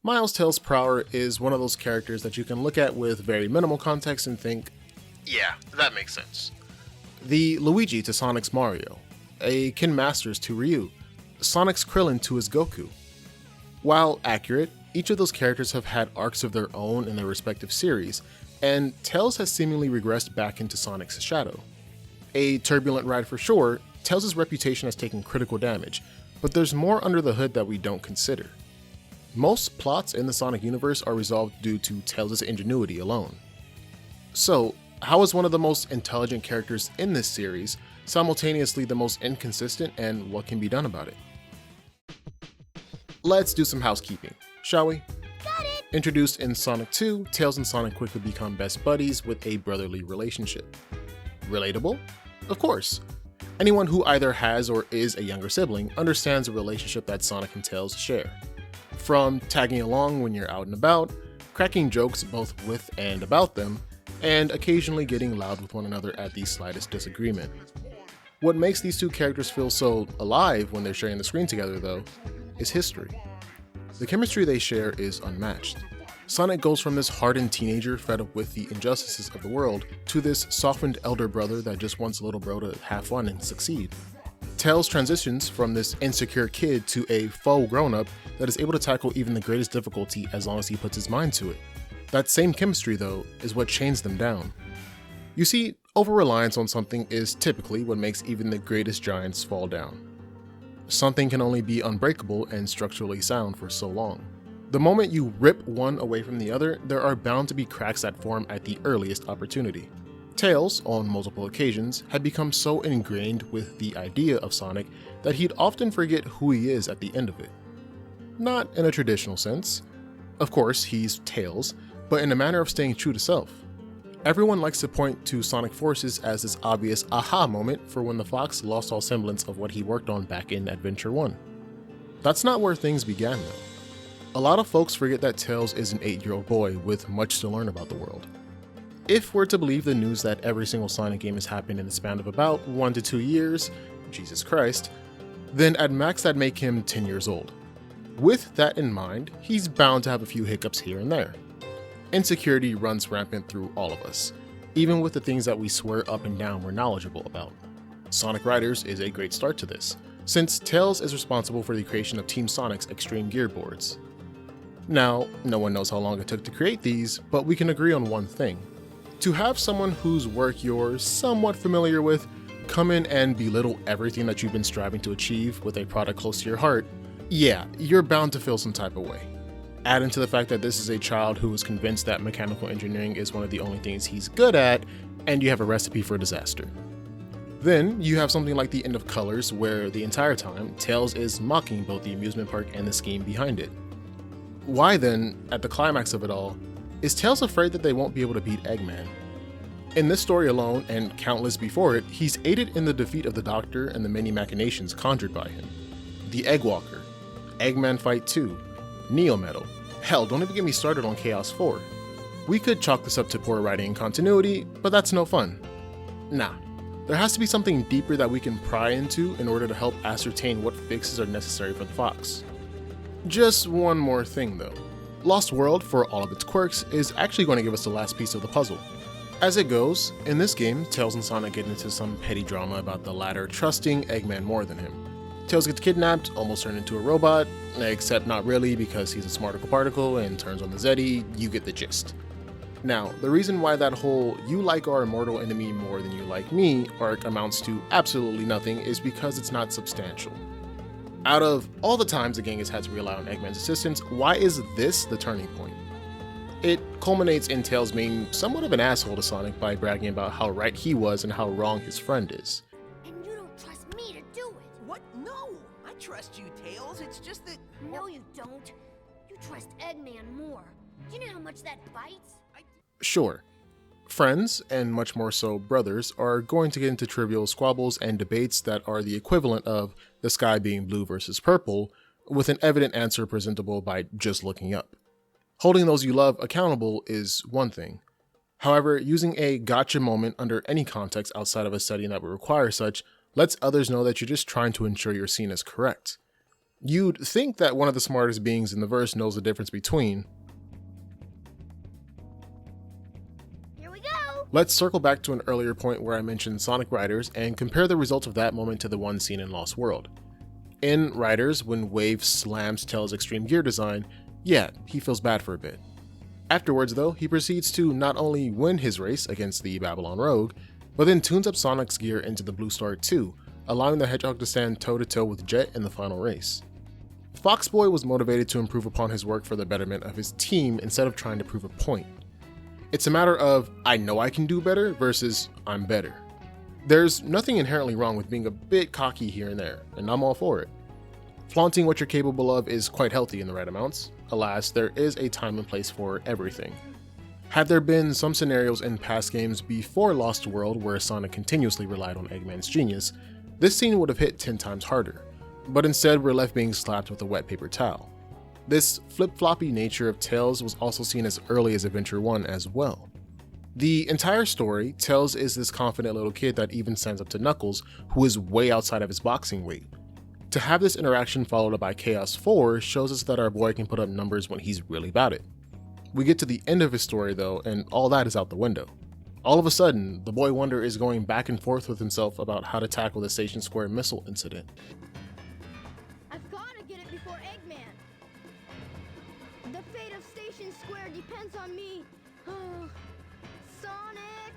Miles Tails Prower is one of those characters that you can look at with very minimal context and think, yeah, that makes sense. The Luigi to Sonic's Mario, a Kin Masters to Ryu, Sonic's Krillin to his Goku. While accurate, each of those characters have had arcs of their own in their respective series, and Tails has seemingly regressed back into Sonic's shadow. A turbulent ride for sure, Tails' reputation has taken critical damage, but there's more under the hood that we don't consider. Most plots in the Sonic universe are resolved due to Tails' ingenuity alone. So, how is one of the most intelligent characters in this series simultaneously the most inconsistent, and what can be done about it? Let's do some housekeeping, shall we? Got it! Introduced in Sonic 2, Tails and Sonic quickly become best buddies with a brotherly relationship. Relatable? Of course. Anyone who either has or is a younger sibling understands the relationship that Sonic and Tails share. From tagging along when you're out and about, cracking jokes both with and about them, and occasionally getting loud with one another at the slightest disagreement. What makes these two characters feel so alive when they're sharing the screen together, though, is history. The chemistry they share is unmatched. Sonic goes from this hardened teenager fed up with the injustices of the world to this softened elder brother that just wants a little bro to have fun and succeed. Tails transitions from this insecure kid to a full grown-up that is able to tackle even the greatest difficulty as long as he puts his mind to it. That same chemistry, though, is what chains them down. You see, over-reliance on something is typically what makes even the greatest giants fall down. Something can only be unbreakable and structurally sound for so long. The moment you rip one away from the other, there are bound to be cracks that form at the earliest opportunity. Tails, on multiple occasions, had become so ingrained with the idea of Sonic that he'd often forget who he is at the end of it. Not in a traditional sense. Of course, he's Tails, but in a manner of staying true to self. Everyone likes to point to Sonic Forces as this obvious aha moment for when the Fox lost all semblance of what he worked on back in Adventure 1. That's not where things began though. A lot of folks forget that Tails is an 8-year-old boy with much to learn about the world. If we're to believe the news that every single Sonic game has happened in the span of about 1 to 2 years, Jesus Christ, then at max that'd make him 10 years old. With that in mind, he's bound to have a few hiccups here and there. Insecurity runs rampant through all of us, even with the things that we swear up and down we're knowledgeable about. Sonic Riders is a great start to this, since Tails is responsible for the creation of Team Sonic's Extreme Gear boards. Now, no one knows how long it took to create these, but we can agree on one thing. To have someone whose work you're somewhat familiar with come in and belittle everything that you've been striving to achieve with a product close to your heart, yeah, you're bound to feel some type of way. Add into the fact that this is a child who is convinced that mechanical engineering is one of the only things he's good at, and you have a recipe for disaster. Then, you have something like the end of Colors, where the entire time, Tails is mocking both the amusement park and the scheme behind it. Why then, at the climax of it all, is Tails afraid that they won't be able to beat Eggman? In this story alone, and countless before it, he's aided in the defeat of the Doctor and the many machinations conjured by him. The Egg Walker, Eggman Fight 2, Neo Metal. Hell, don't even get me started on Chaos 4. We could chalk this up to poor writing and continuity, but that's no fun. Nah, there has to be something deeper that we can pry into in order to help ascertain what fixes are necessary for the Fox. Just one more thing though. Lost World, for all of its quirks, is actually going to give us the last piece of the puzzle. As it goes, in this game, Tails and Sonic get into some petty drama about the latter trusting Eggman more than him. Tails gets kidnapped, almost turned into a robot, except not really because he's a smarticle particle and turns on the Zeddy. You get the gist. Now, the reason why that whole "you like our immortal enemy more than you like me" arc amounts to absolutely nothing is because it's not substantial. Out of all the times the gang has had to rely on Eggman's assistance, why is this the turning point? It culminates in Tails being somewhat of an asshole to Sonic by bragging about how right he was and how wrong his friend is. And you don't trust me to do it. What? No! I trust you, Tails. It's just that... No, you don't. You trust Eggman more. Do you know how much that bites? Sure, friends, and much more so brothers, are going to get into trivial squabbles and debates that are the equivalent of the sky being blue versus purple, with an evident answer presentable by just looking up. Holding those you love accountable is one thing. However, using a gotcha moment under any context outside of a setting that would require such lets others know that you're just trying to ensure you're seen as correct. You'd think that one of the smartest beings in the verse knows the difference between. Here we go! Let's circle back to an earlier point where I mentioned Sonic Riders and compare the results of that moment to the one seen in Lost World. In Riders, when Wave slams Tails' extreme gear design, yeah, he feels bad for a bit. Afterwards though, he proceeds to not only win his race against the Babylon Rogue, but then tunes up Sonic's gear into the Blue Star too, allowing the Hedgehog to stand toe-to-toe with Jet in the final race. Foxboy was motivated to improve upon his work for the betterment of his team instead of trying to prove a point. It's a matter of, I know I can do better versus I'm better. There's nothing inherently wrong with being a bit cocky here and there, and I'm all for it. Flaunting what you're capable of is quite healthy in the right amounts. Alas, there is a time and place for everything. Had there been some scenarios in past games before Lost World where Sonic continuously relied on Eggman's genius, this scene would have hit 10 times harder, but instead we're left being slapped with a wet paper towel. This flip-floppy nature of Tails was also seen as early as Adventure 1 as well. The entire story, Tails is this confident little kid that even stands up to Knuckles, who is way outside of his boxing weight. To have this interaction followed up by Chaos 4 shows us that our boy can put up numbers when he's really about it. We get to the end of his story though, and all that is out the window. All of a sudden, the boy wonder is going back and forth with himself about how to tackle the Station Square missile incident. I've gotta get it before Eggman! The fate of Station Square depends on me! Sonic!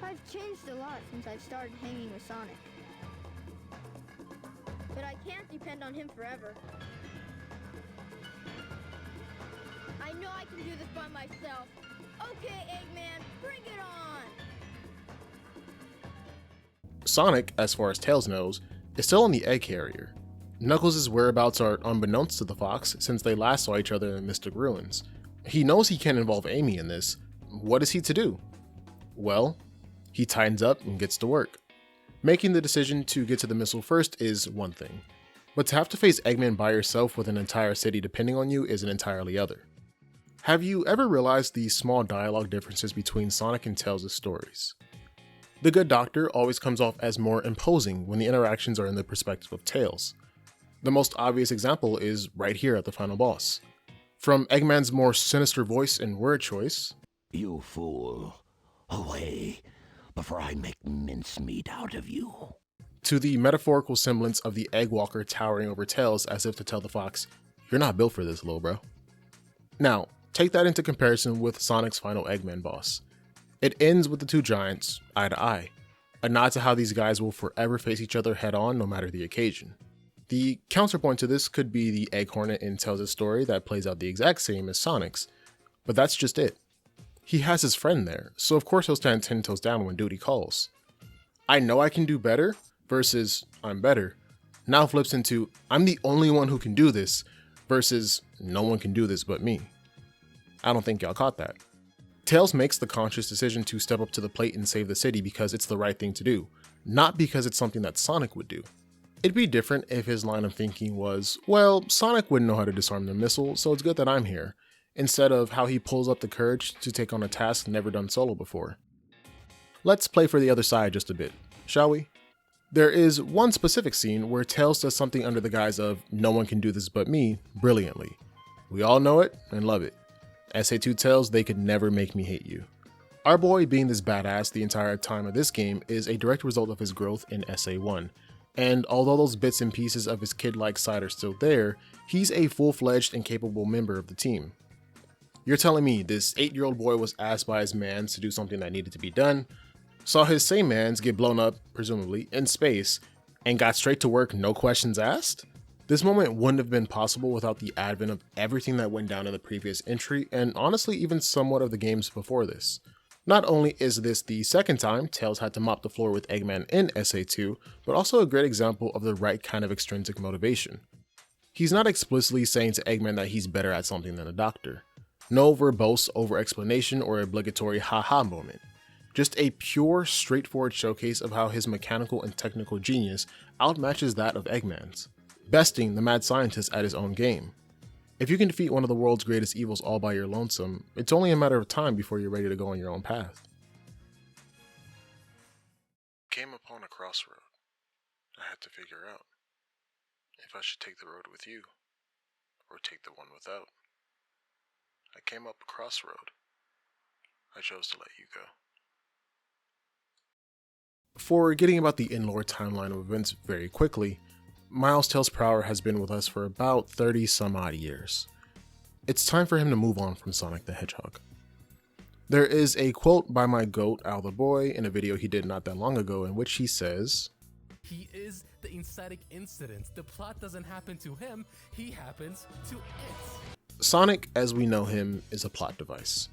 I've changed a lot since I've started hanging with Sonic. But I can't depend on him forever. I know I can do this by myself. Okay, Eggman, bring it on! Sonic, as far as Tails knows, is still in the egg carrier. Knuckles' whereabouts are unbeknownst to the Fox since they last saw each other in Mystic Ruins. He knows he can't involve Amy in this. What is he to do? Well, he tightens up and gets to work. Making the decision to get to the missile first is one thing, but to have to face Eggman by yourself with an entire city depending on you is an entirely other. Have you ever realized the small dialogue differences between Sonic and Tails' stories? The good doctor always comes off as more imposing when the interactions are in the perspective of Tails. The most obvious example is right here at the final boss. From Eggman's more sinister voice and word choice, "You fool, away, before I make mincemeat out of you," to the metaphorical semblance of the Egg Walker towering over Tails as if to tell the Fox, "You're not built for this, little bro." Now, take that into comparison with Sonic's final Eggman boss. It ends with the two giants eye to eye, a nod to how these guys will forever face each other head on no matter the occasion. The counterpoint to this could be the Egg Hornet in Tails' story that plays out the exact same as Sonic's, but that's just it. He has his friend there, so of course he'll stand 10 toes down when duty calls. I know I can do better versus I'm better now flips into I'm the only one who can do this versus no one can do this but me. I don't think y'all caught that. Tails makes the conscious decision to step up to the plate and save the city because it's the right thing to do, not because it's something that Sonic would do. It'd be different if his line of thinking was, well, Sonic wouldn't know how to disarm the missile, so it's good that I'm here, instead of how he pulls up the courage to take on a task never done solo before. Let's play for the other side just a bit, shall we? There is one specific scene where Tails does something under the guise of no one can do this but me brilliantly. We all know it and love it. SA2 Tails, they could never make me hate you. Our boy being this badass the entire time of this game is a direct result of his growth in SA1. And although those bits and pieces of his kid-like side are still there, he's a full-fledged and capable member of the team. You're telling me this 8-year-old boy was asked by his mans to do something that needed to be done, saw his same mans get blown up, presumably, in space, and got straight to work, no questions asked? This moment wouldn't have been possible without the advent of everything that went down in the previous entry, and honestly even somewhat of the games before this. Not only is this the second time Tails had to mop the floor with Eggman in SA2, but also a great example of the right kind of extrinsic motivation. He's not explicitly saying to Eggman that he's better at something than a doctor. No verbose over-explanation or obligatory haha moment. Just a pure, straightforward showcase of how his mechanical and technical genius outmatches that of Eggman's, besting the mad scientist at his own game. If you can defeat one of the world's greatest evils all by your lonesome, it's only a matter of time before you're ready to go on your own path. Came upon a crossroad. I had to figure out if I should take the road with you or take the one without. I came up a crossroad. I chose to let you go. For getting about the in-lore timeline of events very quickly, Miles Tails Prower has been with us for about 30 some odd years. It's time for him to move on from Sonic the Hedgehog. There is a quote by my GOAT, Al the Boy, in a video he did not that long ago in which he says, "He is the inciting incident. The plot doesn't happen to him, he happens to it." Sonic, as we know him, is a plot device.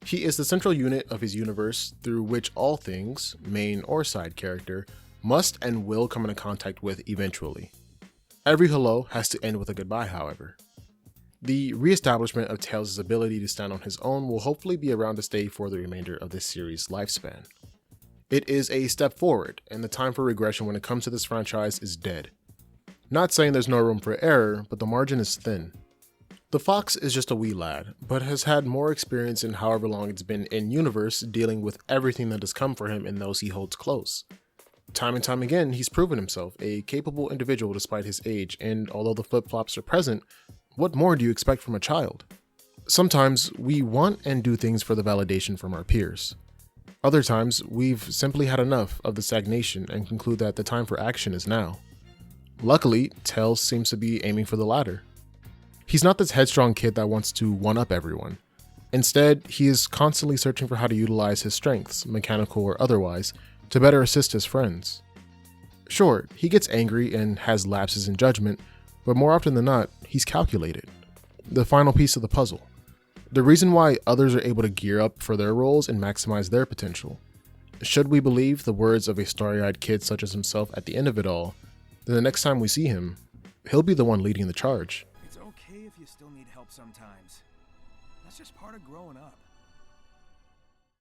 He is the central unit of his universe through which all things, main or side character, must and will come into contact with eventually. Every hello has to end with a goodbye, however. The re-establishment of Tails' ability to stand on his own will hopefully be around to stay for the remainder of this series' lifespan. It is a step forward, and the time for regression when it comes to this franchise is dead. Not saying there's no room for error, but the margin is thin. The Fox is just a wee lad, but has had more experience in however long it's been in-universe dealing with everything that has come for him and those he holds close. Time and time again, he's proven himself a capable individual despite his age, and although the flip-flops are present, what more do you expect from a child? Sometimes we want and do things for the validation from our peers. Other times, we've simply had enough of the stagnation and conclude that the time for action is now. Luckily, Tails seems to be aiming for the latter. He's not this headstrong kid that wants to one-up everyone. Instead, he is constantly searching for how to utilize his strengths, mechanical or otherwise, to better assist his friends. Sure, he gets angry and has lapses in judgment, but more often than not, he's calculated. The final piece of the puzzle. The reason why others are able to gear up for their roles and maximize their potential. Should we believe the words of a starry-eyed kid such as himself at the end of it all, then the next time we see him, he'll be the one leading the charge. It's okay if you still need help sometimes. That's just part of growing up.